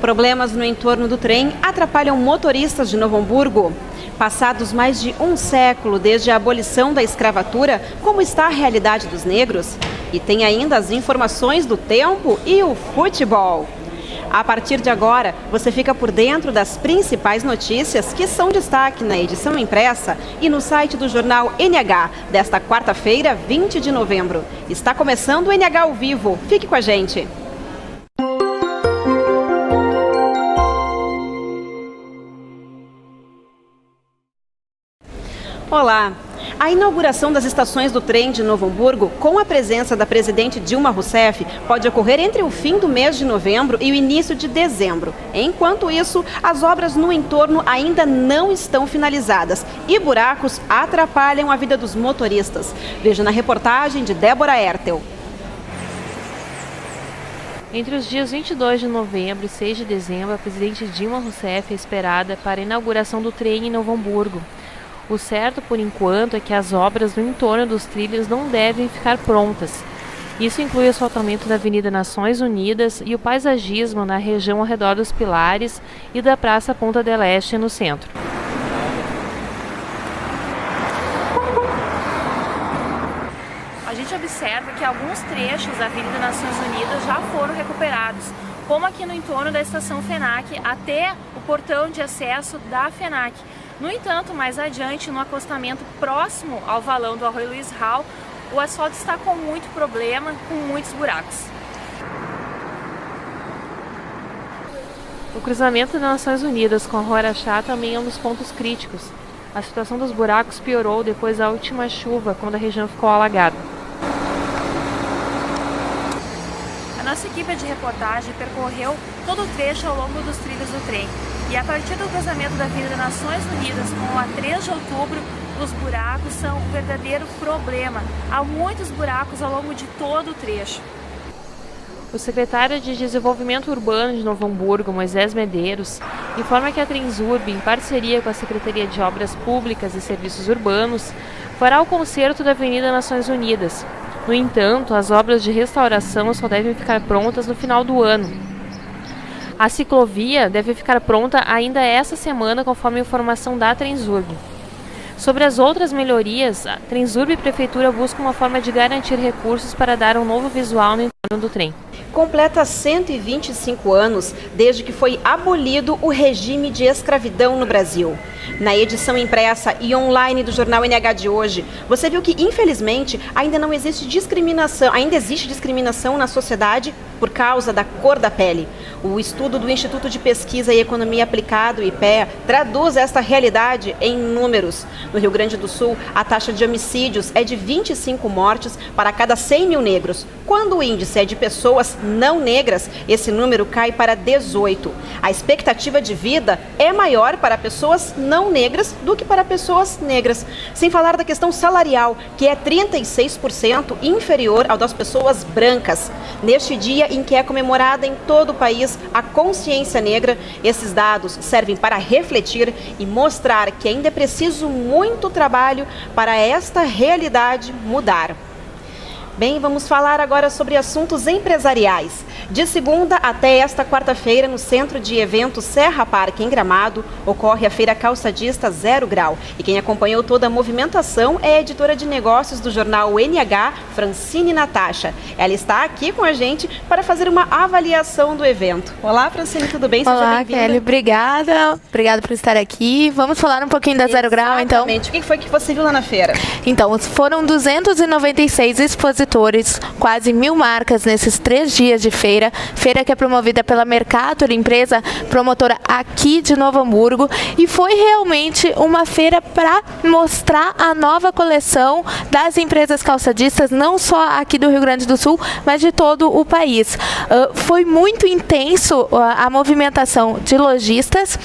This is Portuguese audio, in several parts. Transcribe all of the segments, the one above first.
Problemas no entorno do trem atrapalham motoristas de Novo Hamburgo. Passados mais de um século desde a abolição da escravatura, como está a realidade dos negros? E tem ainda as informações do tempo e o futebol. A partir de agora, você fica por dentro das principais notícias que são destaque na edição impressa e no site do jornal NH, desta quarta-feira, 20 de novembro. Está começando o NH ao vivo. Fique com a gente! Olá! A inauguração das estações do trem de Novo Hamburgo, com a presença da presidente Dilma Rousseff, pode ocorrer entre o fim do mês de novembro e o início de dezembro. Enquanto isso, as obras no entorno ainda não estão finalizadas e buracos atrapalham a vida dos motoristas. Veja na reportagem de Débora Ertel. Entre os dias 22 de novembro e 6 de dezembro, a presidente Dilma Rousseff é esperada para a inauguração do trem em Novo Hamburgo. O certo, por enquanto, é que as obras no entorno dos trilhos não devem ficar prontas. Isso inclui o asfaltamento da Avenida Nações Unidas e o paisagismo na região ao redor dos Pilares e da Praça Ponta del Este, no centro. A gente observa que alguns trechos da Avenida Nações Unidas já foram recuperados, como aqui no entorno da estação FENAC até o portão de acesso da FENAC. No entanto, mais adiante, no acostamento próximo ao valão do Arroio Luiz Hall, o asfalto está com muito problema, com muitos buracos. O cruzamento das Nações Unidas com a Rua Araxá também é um dos pontos críticos. A situação dos buracos piorou depois da última chuva, quando a região ficou alagada. A nossa equipe de reportagem percorreu todo o trecho ao longo dos trilhos do trem. E a partir do cruzamento da Avenida Nações Unidas com a 3 de outubro, os buracos são um verdadeiro problema. Há muitos buracos ao longo de todo o trecho. O secretário de Desenvolvimento Urbano de Novo Hamburgo, Moisés Medeiros, informa que a Transurb, em parceria com a Secretaria de Obras Públicas e Serviços Urbanos, fará o conserto da Avenida Nações Unidas. No entanto, as obras de restauração só devem ficar prontas no final do ano. A ciclovia deve ficar pronta ainda esta semana, conforme a informação da Transurb. Sobre as outras melhorias, a Transurb e a Prefeitura buscam uma forma de garantir recursos para dar um novo visual no entorno do trem. Completa 125 anos desde que foi abolido o regime de escravidão no Brasil. Na edição impressa e online do jornal NH de hoje, você viu que, infelizmente, ainda existe discriminação na sociedade por causa da cor da pele. O estudo do Instituto de Pesquisa e Economia Aplicado, IPEA, traduz esta realidade em números. No Rio Grande do Sul, a taxa de homicídios é de 25 mortes para cada 100 mil negros. Quando o índice é de pessoas não negras, esse número cai para 18. A expectativa de vida é maior para pessoas não negras do que para pessoas negras. Sem falar da questão salarial, que é 36% inferior ao das pessoas brancas. Neste dia em que é comemorada em todo o país a consciência negra, esses dados servem para refletir e mostrar que ainda é preciso muito trabalho para esta realidade mudar. Bem, vamos falar agora sobre assuntos empresariais. De segunda até esta quarta-feira, no Centro de Eventos Serra Parque, em Gramado, ocorre a Feira Calçadista Zero Grau. E quem acompanhou toda a movimentação é a editora de negócios do jornal NH, Francine Natasha. Ela está aqui com a gente para fazer uma avaliação do evento. Olá, Francine, tudo bem? Olá, Kelly, obrigada. Obrigada por estar aqui. Vamos falar um pouquinho da Zero Grau, então? Exatamente. O que foi que você viu lá na feira? Então, foram 296 expositores, quase 1.000 marcas nesses 3 dias de feira. Feira que é promovida pela Mercator, empresa promotora aqui de Novo Hamburgo, e foi realmente uma feira para mostrar a nova coleção das empresas calçadistas, não só aqui do Rio Grande do Sul, mas de todo o país. Foi muito intenso a movimentação de lojistas,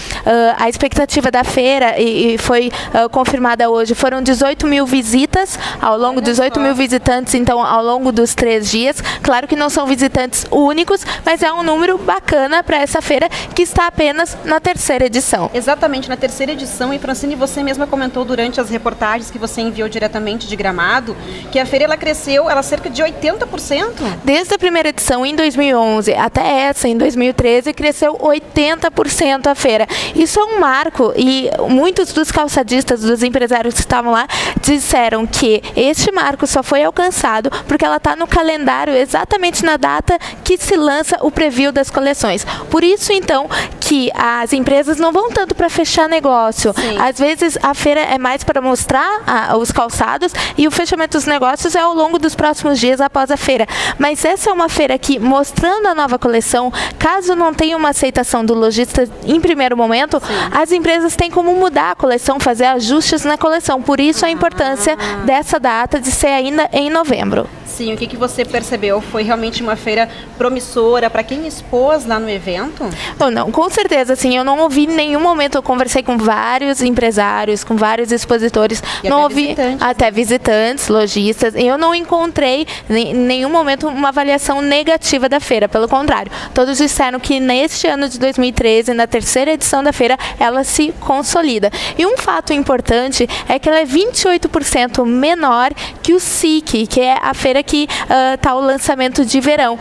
a expectativa da feira, e foi confirmada hoje, foram 18 mil visitas ao longo, 18 mil visitantes, então ao longo dos 3 dias. Claro que não são visitantes únicos, mas é um número bacana para essa feira que está apenas na 3ª edição. Exatamente, na 3ª edição. E Francine, você mesma comentou durante as reportagens que você enviou diretamente de Gramado, que a feira ela cresceu cerca de 80%. Desde a primeira edição em 2011 até essa em 2013, cresceu 80% a feira. Isso é um marco e muitos dos calçadistas, dos empresários que estavam lá, disseram que este marco só foi alcançado porque ela está no calendário exatamente na data que se lança o preview das coleções. Por isso, então, que as empresas não vão tanto para fechar negócio. Sim. Às vezes a feira é mais para mostrar os calçados e o fechamento dos negócios é ao longo dos próximos dias após a feira. Mas essa é uma feira que, mostrando a nova coleção, caso não tenha uma aceitação do lojista em primeiro momento, as empresas têm como mudar a coleção, fazer ajustes na coleção. Por isso a importância dessa data de ser ainda em novembro. Sim, o que você percebeu? Foi realmente uma feira promissora para quem expôs lá no evento? Ou não, com certeza, assim, eu não ouvi em nenhum momento, eu conversei com vários empresários, com vários expositores, e não até ouvi visitantes. até visitantes, lojistas, e eu não encontrei em nenhum momento uma avaliação negativa da feira, pelo contrário, todos disseram que neste ano de 2013, na 3ª edição da feira, ela se consolida. E um fato importante é que ela é 28% menor que o SIC, que é a feira que está o lançamento de verão.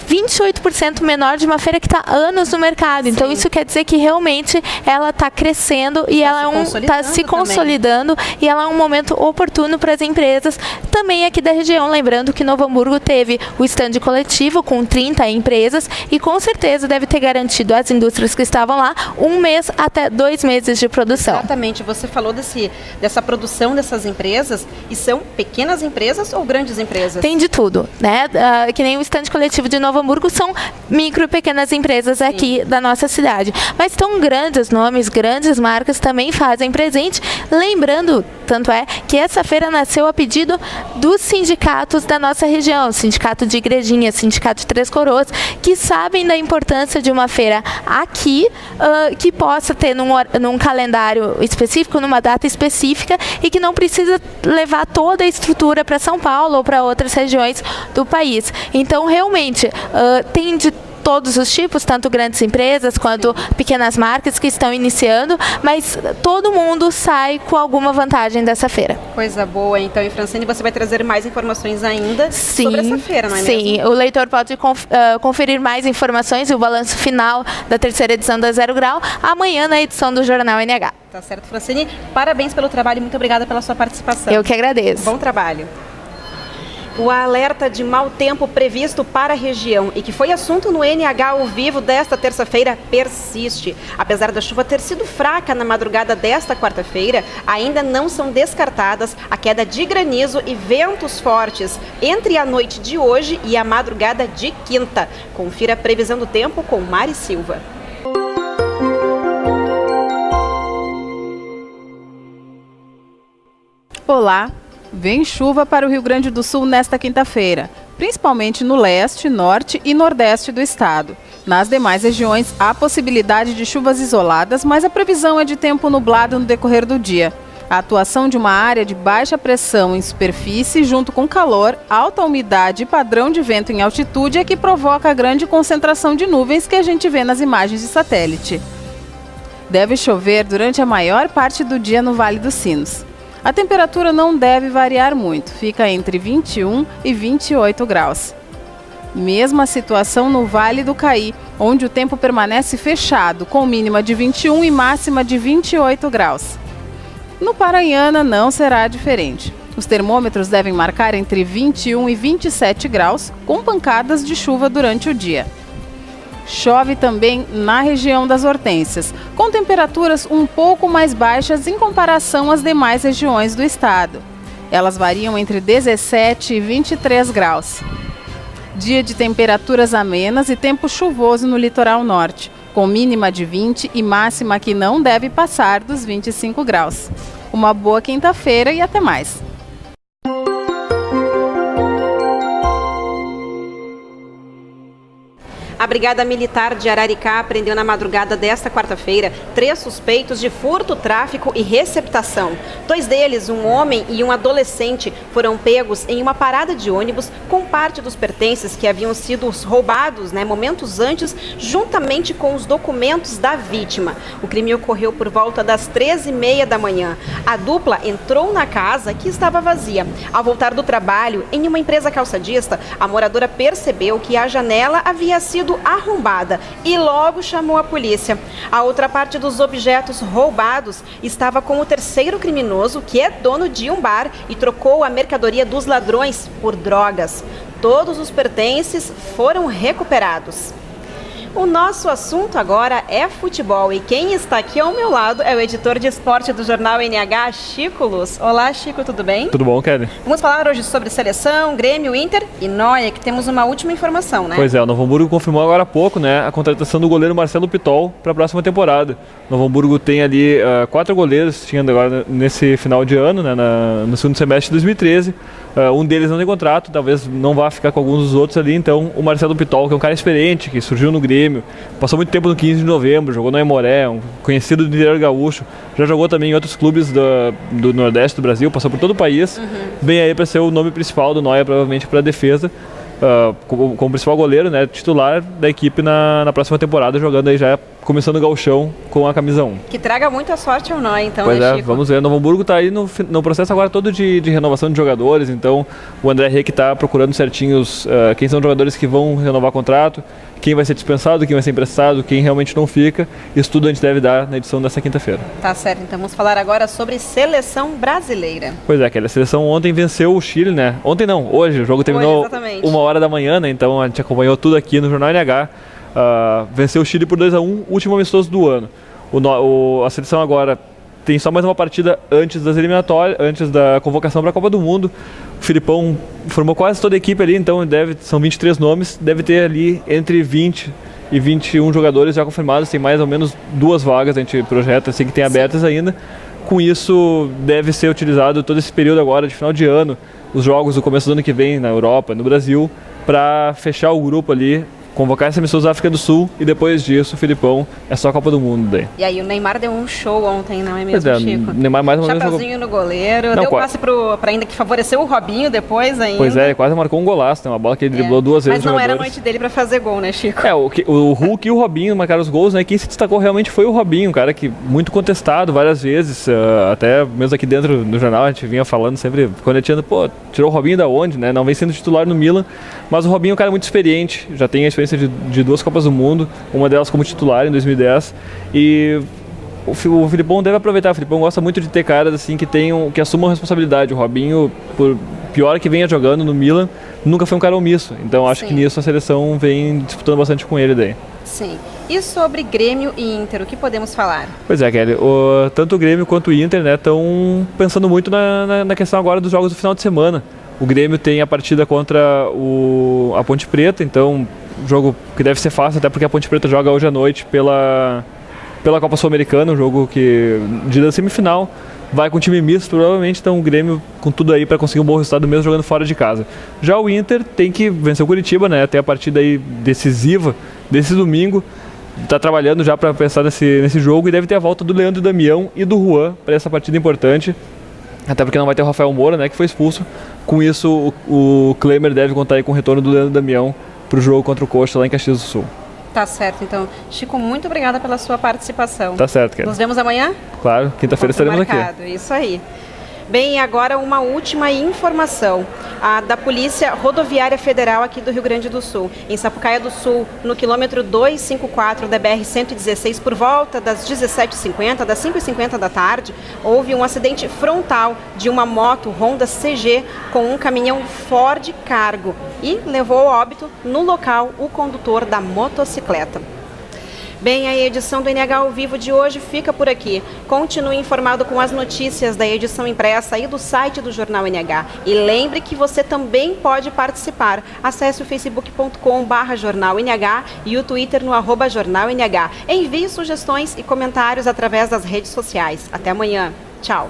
28% menor de uma feira que está há anos no mercado. Então, Sim. isso quer dizer que realmente ela está crescendo e ela está se consolidando e ela é um momento oportuno para as empresas também aqui da região. Lembrando que Novo Hamburgo teve o stand coletivo com 30 empresas e com certeza deve ter garantido às indústrias que estavam lá 1 mês até 2 meses de produção. Exatamente, você falou dessa produção dessas empresas, e são pequenas empresas ou grandes empresas? Tem de tudo, né? Que nem o stand coletivo de Novo Hamburgo, são micro e pequenas empresas aqui da nossa cidade. Mas tão grandes nomes, grandes marcas também fazem presente. Lembrando, tanto é, que essa feira nasceu a pedido dos sindicatos da nossa região, Sindicato de Igrejinha, Sindicato de Três Coroas, que sabem da importância de uma feira aqui, que possa ter num calendário específico, numa data específica, e que não precisa levar toda a estrutura para São Paulo ou para outras regiões do país. Então, realmente, tem de todos os tipos, tanto grandes empresas quanto pequenas marcas que estão iniciando, mas todo mundo sai com alguma vantagem dessa feira. Coisa boa, então. E Francine, você vai trazer mais informações ainda sobre essa feira, não é mesmo? Sim, o leitor pode conferir mais informações e o balanço final da 3ª edição da Zero Grau amanhã na edição do Jornal NH. Tá certo, Francine. Parabéns pelo trabalho e muito obrigada pela sua participação. Eu que agradeço. Bom trabalho. O alerta de mau tempo previsto para a região e que foi assunto no NH ao vivo desta terça-feira persiste. Apesar da chuva ter sido fraca na madrugada desta quarta-feira, ainda não são descartadas a queda de granizo e ventos fortes entre a noite de hoje e a madrugada de quinta. Confira a previsão do tempo com Mari Silva. Olá! Vem chuva para o Rio Grande do Sul nesta quinta-feira, principalmente no leste, norte e nordeste do estado. Nas demais regiões, há possibilidade de chuvas isoladas, mas a previsão é de tempo nublado no decorrer do dia. A atuação de uma área de baixa pressão em superfície, junto com calor, alta umidade e padrão de vento em altitude é que provoca a grande concentração de nuvens que a gente vê nas imagens de satélite. Deve chover durante a maior parte do dia no Vale dos Sinos. A temperatura não deve variar muito, fica entre 21 e 28 graus. Mesma situação no Vale do Caí, onde o tempo permanece fechado, com mínima de 21 e máxima de 28 graus. No Paranhana não será diferente. Os termômetros devem marcar entre 21 e 27 graus, com pancadas de chuva durante o dia. Chove também na região das Hortênsias, com temperaturas um pouco mais baixas em comparação às demais regiões do estado. Elas variam entre 17 e 23 graus. Dia de temperaturas amenas e tempo chuvoso no litoral norte, com mínima de 20 e máxima que não deve passar dos 25 graus. Uma boa quinta-feira e até mais! A Brigada Militar de Araricá prendeu na madrugada desta quarta-feira 3 suspeitos de furto, tráfico e receptação. 2 deles, um homem e um adolescente, foram pegos em uma parada de ônibus com parte dos pertences que haviam sido roubados, momentos antes, juntamente com os documentos da vítima. O crime ocorreu por volta das 13h30 da manhã. A dupla entrou na casa, que estava vazia. Ao voltar do trabalho, em uma empresa calçadista, a moradora percebeu que a janela havia sido arrombada e logo chamou a polícia. A outra parte dos objetos roubados estava com o terceiro criminoso, que é dono de um bar e trocou a mercadoria dos ladrões por drogas. Todos os pertences foram recuperados. O nosso assunto agora é futebol e quem está aqui ao meu lado é o editor de esporte do Jornal NH, Chico Luz. Olá, Chico, tudo bem? Tudo bom, Kelly? Vamos falar hoje sobre seleção, Grêmio, Inter e Noia, que temos uma última informação, né? Pois é, o Novo Hamburgo confirmou agora há pouco, a contratação do goleiro Marcelo Pitol para a próxima temporada. O Novo Hamburgo tem ali 4 goleiros, tinha agora nesse final de ano, no segundo semestre de 2013. Um deles não tem contrato, talvez não vá ficar com alguns dos outros ali, então o Marcelo Pitol, que é um cara experiente, que surgiu no Grêmio, passou muito tempo no 15 de novembro, jogou no Aimoré, um conhecido do interior gaúcho, já jogou também em outros clubes do Nordeste do Brasil, passou por todo o país, vem aí para ser o nome principal do Noia, provavelmente para a defesa, como principal goleiro, titular da equipe na próxima temporada, jogando aí já, começando o gauchão com a camisa 1. Que traga muita sorte ao Noia, então, pois Chico? Vamos ver. O Novo Hamburgo está aí no processo agora todo de renovação de jogadores, então o André Henrique está procurando certinho quem são os jogadores que vão renovar contrato, quem vai ser dispensado, quem vai ser emprestado, quem realmente não fica. Isso tudo a gente deve dar na edição dessa quinta-feira. Tá certo, então vamos falar agora sobre seleção brasileira. Pois é, Kelly, a seleção ontem venceu o Chile, Ontem não, hoje. O jogo terminou 1h da manhã, então a gente acompanhou tudo aqui no Jornal NH. Venceu o Chile por 2-1, último amistoso do ano. A seleção agora tem só mais uma partida antes das eliminatórias, antes da convocação para a Copa do Mundo. O Filipão formou quase toda a equipe ali, então são 23 nomes, deve ter ali entre 20 e 21 jogadores já confirmados, tem mais ou menos 2 vagas, a gente projeta assim que tem abertas ainda. Com isso, deve ser utilizado todo esse período agora de final de ano, os jogos do começo do ano que vem na Europa, no Brasil, para fechar o grupo ali, convocar essa missão da África do Sul e depois disso o Filipão é só a Copa do Mundo daí. E aí o Neymar deu um show ontem, não é mesmo, Chico? Neymar mais uma vez Chapeuzinho no goleiro, deu passe para ainda que favoreceu o Robinho depois ainda. Pois é, ele quase marcou um golaço, uma bola que ele driblou 2 vezes. Mas não era a noite dele para fazer gol, né, Chico? O Hulk e o Robinho marcaram os gols, Quem se destacou realmente foi o Robinho, um cara que muito contestado várias vezes, até mesmo aqui dentro do jornal a gente vinha falando sempre, cornetando, tirou o Robinho da onde, Não vem sendo titular no Milan, mas o Robinho é um cara muito experiente, já tem a experiência de 2 Copas do Mundo, uma delas como titular em 2010, e o Filipão deve aproveitar. O Filipão gosta muito de ter caras assim que assumam a responsabilidade. O Robinho, por pior que venha jogando no Milan, nunca foi um cara omisso, então acho que nisso a seleção vem disputando bastante com ele daí. Sim. E sobre Grêmio e Inter, o que podemos falar? Pois é, Kelly, tanto o Grêmio quanto o Inter estão pensando muito na questão agora dos jogos do final de semana. O Grêmio tem a partida contra a Ponte Preta, então jogo que deve ser fácil, até porque a Ponte Preta joga hoje à noite pela Copa Sul-Americana, um jogo de semifinal, vai com time misto provavelmente, então o Grêmio com tudo aí para conseguir um bom resultado mesmo jogando fora de casa. Já o Inter tem que vencer o Curitiba, até a partida aí decisiva desse domingo, está trabalhando já para pensar nesse jogo e deve ter a volta do Leandro Damião e do Juan para essa partida importante, até porque não vai ter o Rafael Moura, que foi expulso. Com isso o Klemer deve contar aí com o retorno do Leandro Damião para o jogo contra o Coxa lá em Caxias do Sul. Tá certo, então. Chico, muito obrigada pela sua participação. Tá certo, Kelly. Nos vemos amanhã? Claro, quinta-feira estaremos aqui. Isso aí. Bem, agora uma última informação. A da Polícia Rodoviária Federal aqui do Rio Grande do Sul. Em Sapucaia do Sul, no quilômetro 254 da BR-116, por volta das 17h50, das 5h50 da tarde, houve um acidente frontal de uma moto Honda CG com um caminhão Ford Cargo e levou ao óbito no local o condutor da motocicleta. Bem, a edição do NH ao vivo de hoje fica por aqui. Continue informado com as notícias da edição impressa e do site do Jornal NH. E lembre que você também pode participar. Acesse o facebook.com/Jornal NH e o Twitter no @Jornal NH. Envie sugestões e comentários através das redes sociais. Até amanhã. Tchau.